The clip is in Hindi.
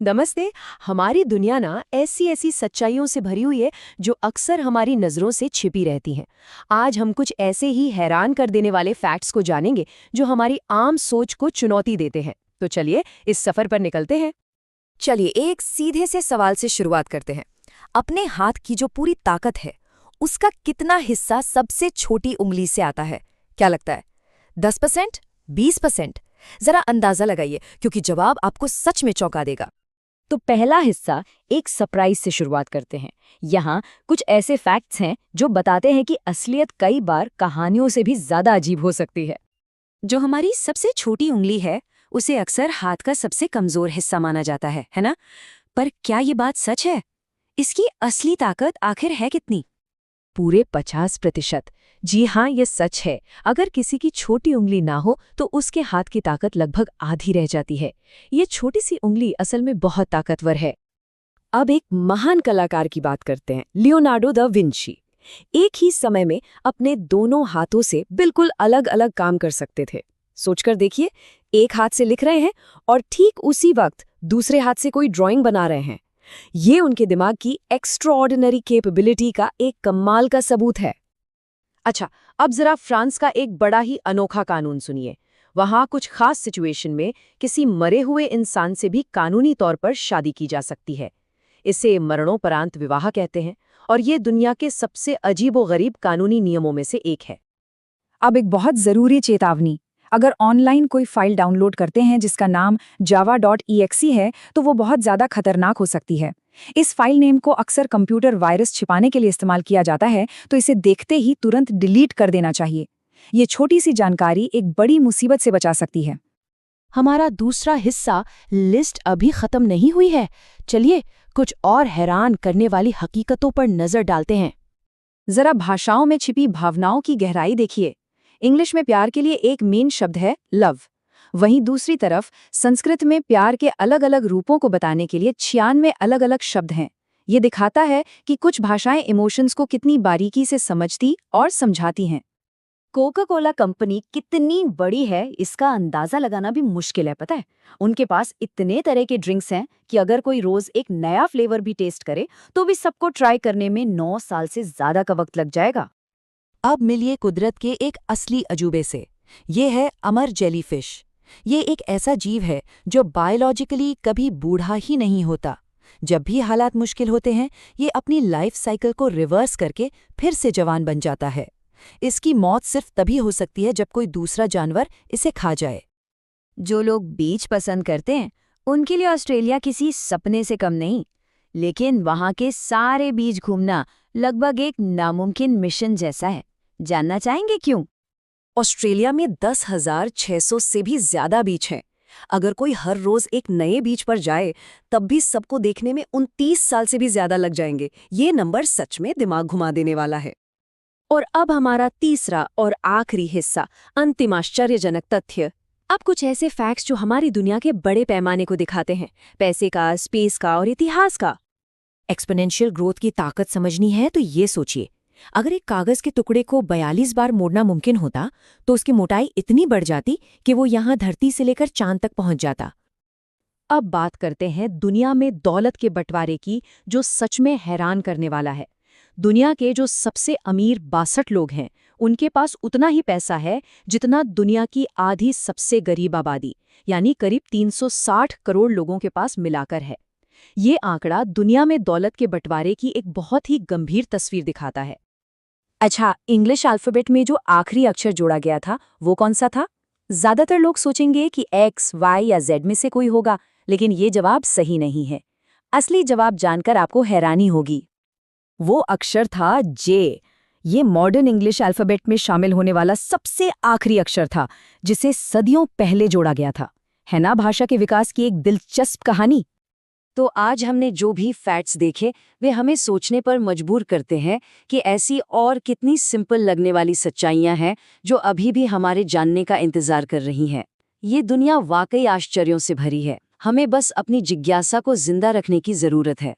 नमस्ते। हमारी दुनिया ना ऐसी ऐसी सच्चाइयों से भरी हुई है जो अक्सर हमारी नज़रों से छिपी रहती हैं। आज हम कुछ ऐसे ही हैरान कर देने वाले फैक्ट्स को जानेंगे जो हमारी आम सोच को चुनौती देते हैं। तो चलिए इस सफर पर निकलते हैं। चलिए एक सीधे से सवाल से शुरुआत करते हैं। अपने हाथ की जो पूरी ताकत है, उसका कितना हिस्सा सबसे छोटी उंगली से आता है? क्या लगता है, 10%, 20%? जरा अंदाजा लगाइए, क्योंकि जवाब आपको सच में चौंका देगा। तो पहला हिस्सा एक सरप्राइज से शुरुआत करते हैं। यहाँ कुछ ऐसे फैक्ट्स हैं जो बताते हैं कि असलियत कई बार कहानियों से भी ज्यादा अजीब हो सकती है। जो हमारी सबसे छोटी उंगली है, उसे अक्सर हाथ का सबसे कमजोर हिस्सा माना जाता है ना? पर क्या ये बात सच है? इसकी असली ताकत आखिर है कितनी? पूरे 50%। जी हाँ, ये सच है। अगर किसी की छोटी उंगली ना हो तो उसके हाथ की ताकत लगभग आधी रह जाती है। ये छोटी सी उंगली असल में बहुत ताकतवर है। अब एक महान कलाकार की बात करते हैं, लियोनार्डो दा विंची। एक ही समय में अपने दोनों हाथों से बिल्कुल अलग अलग काम कर सकते थे। सोचकर देखिए, एक हाथ से लिख रहे हैं और ठीक उसी वक्त दूसरे हाथ से कोई ड्राइंग बना रहे हैं। ये उनके दिमाग की एक्स्ट्राऑर्डिनरी कैपेबिलिटी का एक कमाल का सबूत है। अच्छा, अब जरा फ्रांस का एक बड़ा ही अनोखा कानून सुनिए। वहां कुछ खास सिचुएशन में किसी मरे हुए इंसान से भी कानूनी तौर पर शादी की जा सकती है। इसे मरणोपरांत विवाह कहते हैं और ये दुनिया के सबसे अजीबोगरीब कानूनी नियमों में से एक है। अब एक बहुत जरूरी चेतावनी, अगर ऑनलाइन कोई फाइल डाउनलोड करते हैं जिसका नाम java.exe है, तो वो बहुत ज्यादा खतरनाक हो सकती है। इस फाइल नेम को अक्सर कंप्यूटर वायरस छिपाने के लिए इस्तेमाल किया जाता है, तो इसे देखते ही तुरंत डिलीट कर देना चाहिए। ये छोटी सी जानकारी एक बड़ी मुसीबत से बचा सकती है। हमारा दूसरा हिस्सा लिस्ट अभी खत्म नहीं हुई है। चलिए कुछ और हैरान करने वाली हकीकतों पर नजर डालते हैं। जरा भाषाओं में छिपी भावनाओं की गहराई देखिए। इंग्लिश में प्यार के लिए एक मेन शब्द है लव। वहीं दूसरी तरफ संस्कृत में प्यार के अलग अलग रूपों को बताने के लिए 96 अलग अलग शब्द हैं। ये दिखाता है कि कुछ भाषाएं इमोशंस को कितनी बारीकी से समझती और समझाती हैं। कोका कोला कंपनी कितनी बड़ी है, इसका अंदाजा लगाना भी मुश्किल है, पता है? उनके पास इतने तरह के ड्रिंक्स हैं कि अगर कोई रोज एक नया फ्लेवर भी टेस्ट करे तो भी सबको ट्राई करने में 9 साल से ज्यादा का वक्त लग जाएगा। अब मिलिए कुदरत के एक असली अजूबे से। ये है अमर जेलीफिश। ये एक ऐसा जीव है जो बायोलॉजिकली कभी बूढ़ा ही नहीं होता। जब भी हालात मुश्किल होते हैं, ये अपनी लाइफ साइकिल को रिवर्स करके फिर से जवान बन जाता है। इसकी मौत सिर्फ तभी हो सकती है जब कोई दूसरा जानवर इसे खा जाए। जो लोग बीच पसंद करते हैं, उनके लिए ऑस्ट्रेलिया किसी सपने से कम नहीं। लेकिन वहाँ के सारे बीच घूमना लगभग एक नामुमकिन मिशन जैसा है। जानना चाहेंगे क्यों? ऑस्ट्रेलिया में 10,600 से भी ज्यादा बीच हैं। अगर कोई हर रोज एक नए बीच पर जाए, तब भी सबको देखने में 29 साल से भी ज्यादा लग जाएंगे। ये नंबर सच में दिमाग घुमा देने वाला है। और अब हमारा तीसरा और आखिरी हिस्सा, अंतिम आश्चर्यजनक तथ्य। अब कुछ ऐसे फैक्ट्स जो हमारी दुनिया के बड़े पैमाने को दिखाते हैं, पैसे का, स्पेस का और इतिहास का। एक्सपोनेंशियल ग्रोथ की ताकत समझनी है तो ये सोचिए, अगर एक कागज के टुकड़े को 42 बार मोड़ना मुमकिन होता तो उसकी मोटाई इतनी बढ़ जाती कि वो यहाँ धरती से लेकर चांद तक पहुंच जाता। अब बात करते हैं दुनिया में दौलत के बंटवारे की, जो सच में हैरान करने वाला है। दुनिया के जो सबसे अमीर 62 लोग हैं, उनके पास उतना ही पैसा है जितना दुनिया की आधी सबसे गरीब आबादी, यानी करीब 360 करोड़ लोगों के पास मिलाकर है। ये आंकड़ा दुनिया में दौलत के बंटवारे की एक बहुत ही गंभीर तस्वीर दिखाता है। अच्छा, इंग्लिश अल्फाबेट में जो आखिरी अक्षर जोड़ा गया था, वो कौन सा था? ज्यादातर लोग सोचेंगे कि X, Y या Z में से कोई होगा, लेकिन ये जवाब सही नहीं है। असली जवाब जानकर आपको हैरानी होगी। वो अक्षर था J। ये मॉडर्न इंग्लिश अल्फाबेट में शामिल होने वाला सबसे आखिरी अक्षर था, जिसे सदियों पहले जोड़ा गया था। है ना भाषा के विकास की एक दिलचस्प कहानी? तो आज हमने जो भी फैक्ट्स देखे, वे हमें सोचने पर मजबूर करते हैं कि ऐसी और कितनी सिंपल लगने वाली सच्चाइयां हैं जो अभी भी हमारे जानने का इंतजार कर रही हैं। ये दुनिया वाकई आश्चर्यों से भरी है। हमें बस अपनी जिज्ञासा को जिंदा रखने की जरूरत है।